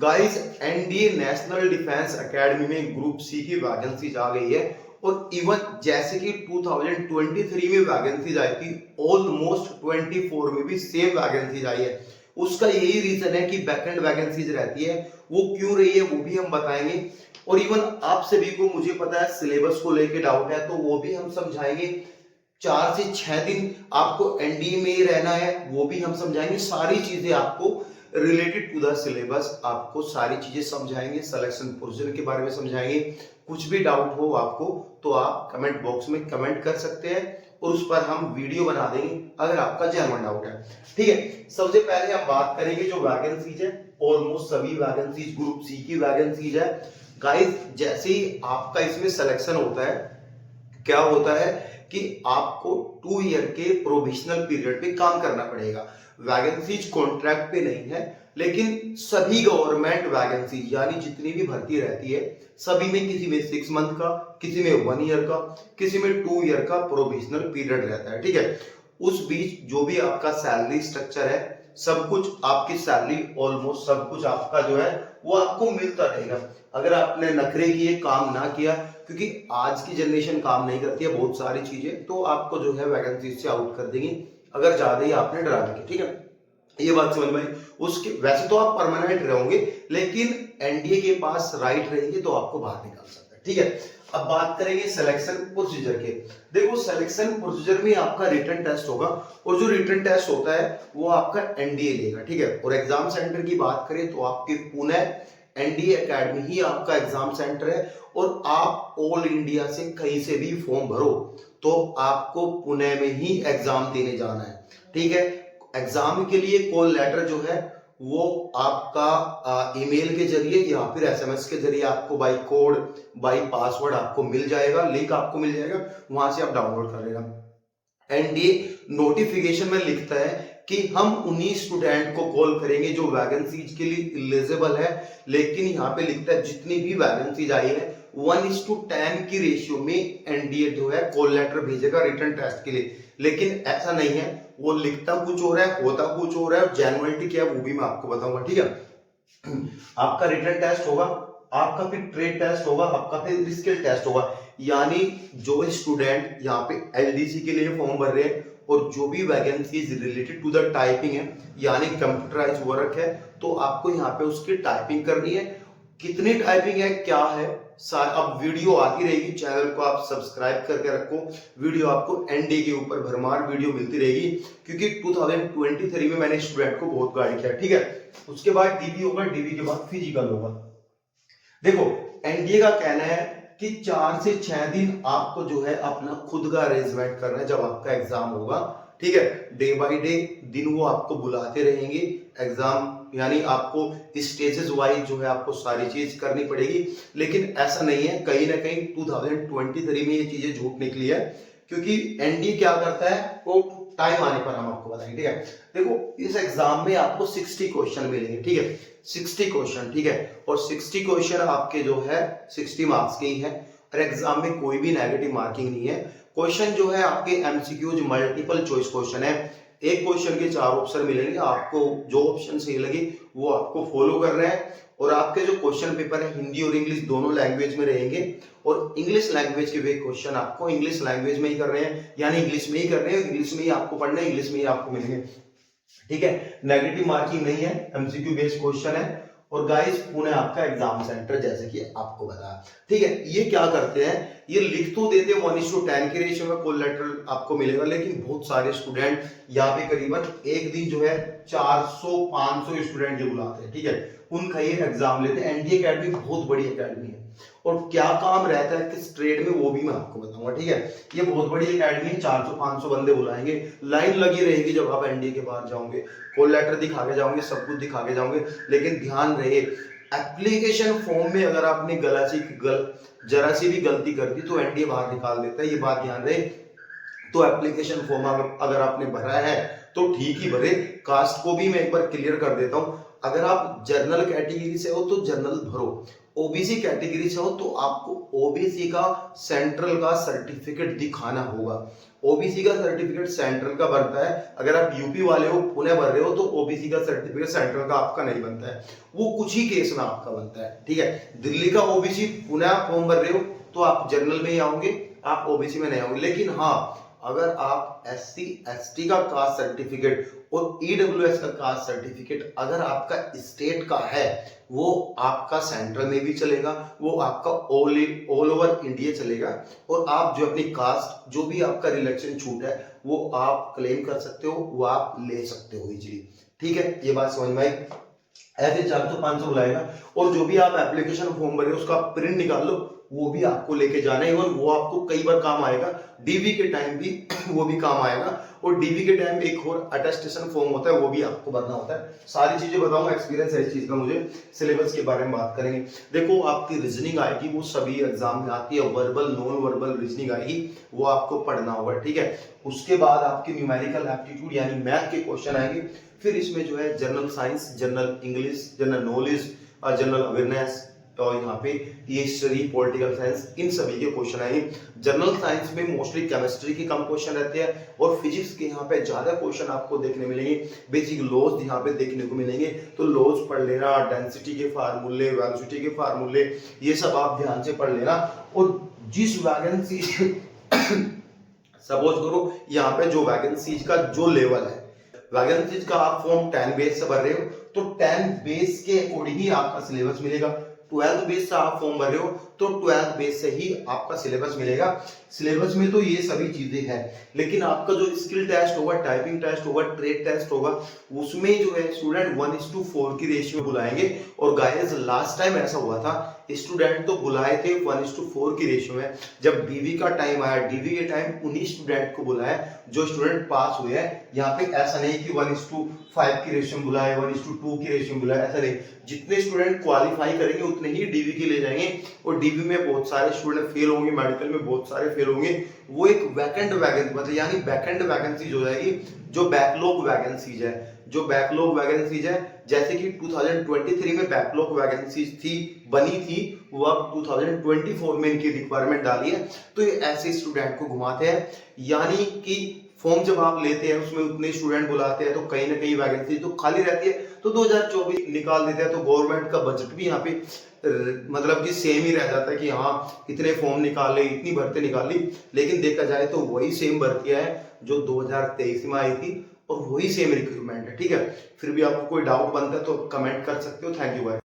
Guys NDA national defence academy में group C की vacancies आ गई है और इवन जैसे कि 2023 में वैकेंसीज आई थी, ऑलमोस्ट 24 में भी सेम वैकेंसीज आई है। उसका यही रीजन है कि बैकेंड वैकेंसीज रहती है, वो क्यों रही है वो भी हम बताएंगे। और इवन आप सभी को मुझे पता है सिलेबस को लेके डाउट है, तो वो भी हम समझाएंगे। 4 से 6 दिन आपको एनडीए में ही रहना है, वो भी हम समझाएंगे। सारी चीजें आपको रिलेटेड टू द सिलेबस आपको सारी चीजें समझाएंगे, सिलेक्शन प्रोसीजर के बारे में समझाएंगे। कुछ भी डाउट हो आपको तो आप कमेंट बॉक्स में कमेंट कर सकते हैं और उस पर हम वीडियो बना देंगे अगर आपका जेन्युइन डाउट है। ठीक है, सबसे पहले हम बात करेंगे जो वैकेंसीज है, ऑलमोस्ट सभी वैकेंसीज ग्रुप सी की वैकेंसीज है। गाइस जैसे ही आपका इसमें सिलेक्शन होता है, क्या होता है कि आपको 2 ईयर के प्रोविजनल पीरियड पे काम करना पड़ेगा। वैकेंसीज कॉन्ट्रैक्ट पे नहीं है, लेकिन सभी गवर्नमेंट वैकेंसी यानी जितनी भी भर्ती रहती है सभी में किसी में 6 मंथ का, किसी में 1 ईयर का, किसी में 2 ईयर का प्रोविजनल पीरियड रहता है। ठीक है, उस बीच जो भी आपका सैलरी स्ट्रक्चर है, सब कुछ आपकी सैलरी ऑलमोस्ट सब कुछ आपका जो है वो आपको मिलता रहेगा। अगर आपने नखरे किए, काम ना किया, क्योंकि आज की जनरेशन काम नहीं करती है बहुत सारी चीजें, तो आपको जो है वैकेंसी से आउट कर देंगे अगर ज्यादा ही आपने डरा के। ठीक है, ये बात समझ में। उसके वैसे तो आप परमानेंट रहोगे, लेकिन एनडीए के पास राइट रहेंगे तो आपको बाहर निकाल सकता है। ठीक है, अब बात करेंगे सिलेक्शन प्रोसीजर के। देखो सिलेक्शन प्रोसीजर में आपका रिटन टेस्ट होगा और जो रिटन टेस्ट होता है वो आपका एनडीए लेगा। ठीक है, और एग्जाम सेंटर की बात करें तो आपके पुणे एनडीए एकेडमी ही आपका एग्जाम सेंटर है। और आप ऑल इंडिया से कहीं से भी फॉर्म भरो तो आपको पुणे में ही एग्जाम देने जाना है। ठीक है, एग्जाम के लिए कॉल लेटर जो है वो आपका ईमेल के जरिए या फिर एसएमएस के जरिए आपको बाय कोड बाय पासवर्ड आपको मिल जाएगा, लिंक आपको मिल जाएगा, वहां से आप डाउनलोड कर लेना। एनडीए नोटिफिकेशन में लिखता है कि हम उन्हीं स्टूडेंट को कॉल करेंगे जो वैकेंसीज के लिए एलिजिबल है, लेकिन यहाँ पे लिखता है जितनी भी वैकेंसीज आई है 1:10 की रेशियो में एनडीए जो है कॉल लेटर भेजेगा रिटन टेस्ट के लिए। लेकिन ऐसा नहीं है, वो लिखता कुछ हो रहा है होता कुछ हो रहा है, जेन्युइनिटी क्या है वो भी मैं आपको बताऊंगा। ठीक है, आपका रिटन टेस्ट होगा, आपका फिर ट्रेड टेस्ट होगा, आपका फिर स्किल टेस्ट होगा। यानी जो स्टूडेंट यहाँ पे एलडीसी के लिए फॉर्म भर रहे हैं और जो भी vacancies related to the typing है यानी कंप्यूटराइज वर्क है, तो आपको यहाँ पे उसकी टाइपिंग करनी है। कितनी टाइपिंग है क्या है अब वीडियो आती रहेगी, चैनल को आप सब्सक्राइब करके रखो। वीडियो आपको एनडीए के ऊपर भरमार वीडियो मिलती रहेगी, क्योंकि 2023 में मैंने स्टूडेंट को बहुत गाइड किया। ठीक है, उसके बाद डीबी होगा, डीबी के बाद फिजिकल होगा। देखो एनडीए का कहना है कि 4 से 6 दिन आपको जो है अपना खुद का अरेंजमेंट करना है जब आपका एग्जाम होगा। ठीक है, डे बाय डे दिन वो आपको बुलाते रहेंगे एग्जाम, यानी आपको स्टेजेस वाइज जो है आपको सारी चीज करनी पड़ेगी। लेकिन ऐसा नहीं है, कहीं ना कहीं 2023 में ये चीजें झूठ निकली है, क्योंकि एनडीए क्या करता है वो टाइम आने पर हम आपको बताएंगे। ठीक है, देखो इस एग्जाम में आपको 60 क्वेश्चन मिलेंगे। ठीक है, 60 क्वेश्चन। ठीक है, और 60 क्वेश्चन आपके जो है 60 मार्क्स के ही है और एग्जाम में कोई भी नेगेटिव मार्किंग नहीं है। क्वेश्चन जो है आपके एमसीक्यूज मल्टीपल चॉइस क्वेश्चन है। एक क्वेश्चन के 4 ऑप्शन मिलेंगे, आपको जो ऑप्शन सही लगे वो आपको फॉलो कर रहे हैं। और आपके जो क्वेश्चन पेपर है हिंदी और इंग्लिश दोनों लैंग्वेज में रहेंगे, और इंग्लिश लैंग्वेज के वे क्वेश्चन आपको इंग्लिश लैंग्वेज में ही कर रहे हैं, यानी इंग्लिश में ही कर रहे हैं, इंग्लिश में ही आपको पढ़ना है, इंग्लिश में ही आपको मिलेंगे। ठीक है, नेगेटिव मार्किंग नहीं है, एमसीक्यू बेस्ड क्वेश्चन है। और गाइस पुणे आपका एग्जाम सेंटर जैसे कि आपको बताया। ठीक है, ये क्या करते हैं, ये लिख तो देते 1:10 के रेशियो में कॉल लेटर आपको मिलेगा, लेकिन बहुत सारे स्टूडेंट यहाँ पे करीबन एक दिन जो है 400-500 स्टूडेंट जो बुलाते हैं। ठीक है, उनका ये एग्जाम लेते हैं। एनडीए एकेडमी बहुत बड़ी एकेडमी है और क्या काम रहता है किस ट्रेड में वो भी मैं आपको बताऊंगा। ठीक है, ये बहुत बड़ी एकेडमी है, 400-500 बंदे बुलाएंगे, लाइन लगी रहेगी जब आप एनडीए के बाहर जाओगे, कॉल लेटर दिखा के जाओगे, सब कुछ दिखा के जाओगे। लेकिन ध्यान रहे एप्लीकेशन फॉर्म में अगर आपने जरा सी भी गलती कर दी तो एनडीए बाहर निकाल देता है, ये बात ध्यान रहे। तो एप्लीकेशन फॉर्म अगर आपने भरा है तो ठीक ही भरे। कास्ट को भी मैं एक बार क्लियर कर देता हूं, अगर आप जनरल कैटेगरी से हो तो जनरल भरो, ओबीसी कैटेगरी से हो तो आपको ओबीसी का सेंट्रल का सर्टिफिकेट दिखाना होगा। ओबीसी का सर्टिफिकेट सेंट्रल का बनता है। अगर आप यूपी वाले हो, पुणे भर रहे हो, तो ओबीसी का सर्टिफिकेट सेंट्रल का आपका नहीं बनता है, वो कुछ ही केस में आपका बनता है। ठीक है, दिल्ली का ओबीसी पुणे आप फॉर्म भर रहे हो तो आप जनरल में ही आओगे, आप ओबीसी में नहीं आओगे। लेकिन हाँ, अगर आप एससी एसटी का कास्ट सर्टिफिकेट और ईडब्ल्यूएस का कास्ट सर्टिफिकेट अगर आपका स्टेट का है, वो आपका सेंट्रल में भी चलेगा, वो आपका ऑल ओवर इंडिया चलेगा। और आप जो अपनी कास्ट, जो भी आपका रिलेक्शन छूट है, वो आप क्लेम कर सकते हो, वो आप ले सकते हो इजीली। ठीक है, ये बात समझ में आई। ऐसे 400-500 बुलाएगा, और जो भी आप एप्लीकेशन फॉर्म भरे उसका प्रिंट निकाल लो, वो भी आपको लेके जाना है। इवन वो आपको कई बार काम आएगा, डीवी के टाइम भी वो भी काम आएगा। और डीवी के टाइम एक और अटेस्टेशन फॉर्म होता है, वो भी आपको भरना होता है। सारी चीजें बताऊंगा, एक्सपीरियंस है इस चीज का मुझे। सिलेबस के बारे में बात करेंगे। देखो, आपकी रीजनिंग आएगी, वो सभी एग्जाम में आती है, वर्बल नॉन वर्बल रीजनिंग आएगी, वो आपको पढ़ना होगा। ठीक है, उसके बाद आपकी न्यूमेरिकल एप्टीट्यूड यानी मैथ के क्वेश्चन आएंगे। फिर इसमें जो है general science, general English, general knowledge, general awareness, और यहाँ पे ये हिस्ट्री, पॉलिटिकल साइंस, इन सभी के क्वेश्चन आएंगे। जनरल साइंस में मोस्टली केमिस्ट्री के कम क्वेश्चन रहते हैं, और फिजिक्स के यहाँ पे ज्यादा क्वेश्चन आपको देखने मिलेंगे। बेसिक लॉज यहाँ पे देखने को मिलेंगे, तो लॉज पढ़ लेना, डेंसिटी के फार्मूले, वेलोसिटी के फार्मूले, ये सब आप ध्यान से पढ़ लेना। और जिस वैकेंसी सपोज करो यहाँ पे जो वैकेंसीज का जो लेवल है, वैकेंसीज का आप फॉर्म 10 बेस से भर रहे हो, तो 10 बेस के अकॉर्डिंग ही आपका सिलेबस मिलेगा। 12 बेस से आप फॉर्म भर रहे हो तो 12 बेस से ही आपका सिलेबस मिलेगा। सिलेबस में तो ये सभी चीजें हैं, लेकिन आपका जो स्किल टेस्ट होगा, टाइपिंग टेस्ट होगा, ट्रेड टेस्ट होगा, उसमें जो है स्टूडेंट 1:4 की रेशियो में बुलाएंगे। और गाइस, लास्ट टाइम ऐसा हुआ था, स्टूडेंट तो बुलाए थे 1:4 की रेशियो में। जब डीवी का टाइम आया, डीवी के टाइम 19 स्टूडेंट को बुलाया जो स्टूडेंट पास हुए हैं। यहाँ पे ऐसा नहीं कि 1:5 की रेशियो में बुलाए, 1:2 की रेशियो में बुलाए, ऐसा नहीं। जितने स्टूडेंट क्वालिफाई करेंगे उतने ही डीवी के ले जाएंगे। और डीवी में बहुत सारे स्टूडेंट फेल होंगे, मेडिकल में बहुत सारे फेल होंगे। वो एक वैकेंट वैकेंसी, मतलब यानी वैकेंट वैकेंसीज हो जाएगी, जो बैकलॉग वैकेंसीज है। जो बैकलॉग वैकेंसीज है, जैसे कि 2023 में बैकलॉग वैकेंसीज थी, बनी थी, वो अब 2024 में इनकी रिक्वायरमेंट डाली है। तो ये ऐसे स्टूडेंट को घुमाते हैं, यानी कि फॉर्म जब आप लेते हैं उसमें उतने स्टूडेंट बुलाते हैं, तो कहीं ना कहीं वैकेंसी तो खाली रहती है, तो 2024 निकाल देते हैं। तो गवर्नमेंट का बजट भी यहाँ पे मतलब कि सेम ही रह जाता है कि हाँ, इतने फॉर्म निकाले, इतनी भर्ती निकाली, लेकिन देखा जाए तो वही सेम भर्तियां है जो 2023 में आई थी, और वही सेम रिक्रूटमेंट है। ठीक है, फिर भी आपको कोई डाउट बनता है तो कमेंट कर सकते हो। थैंक यू भाई।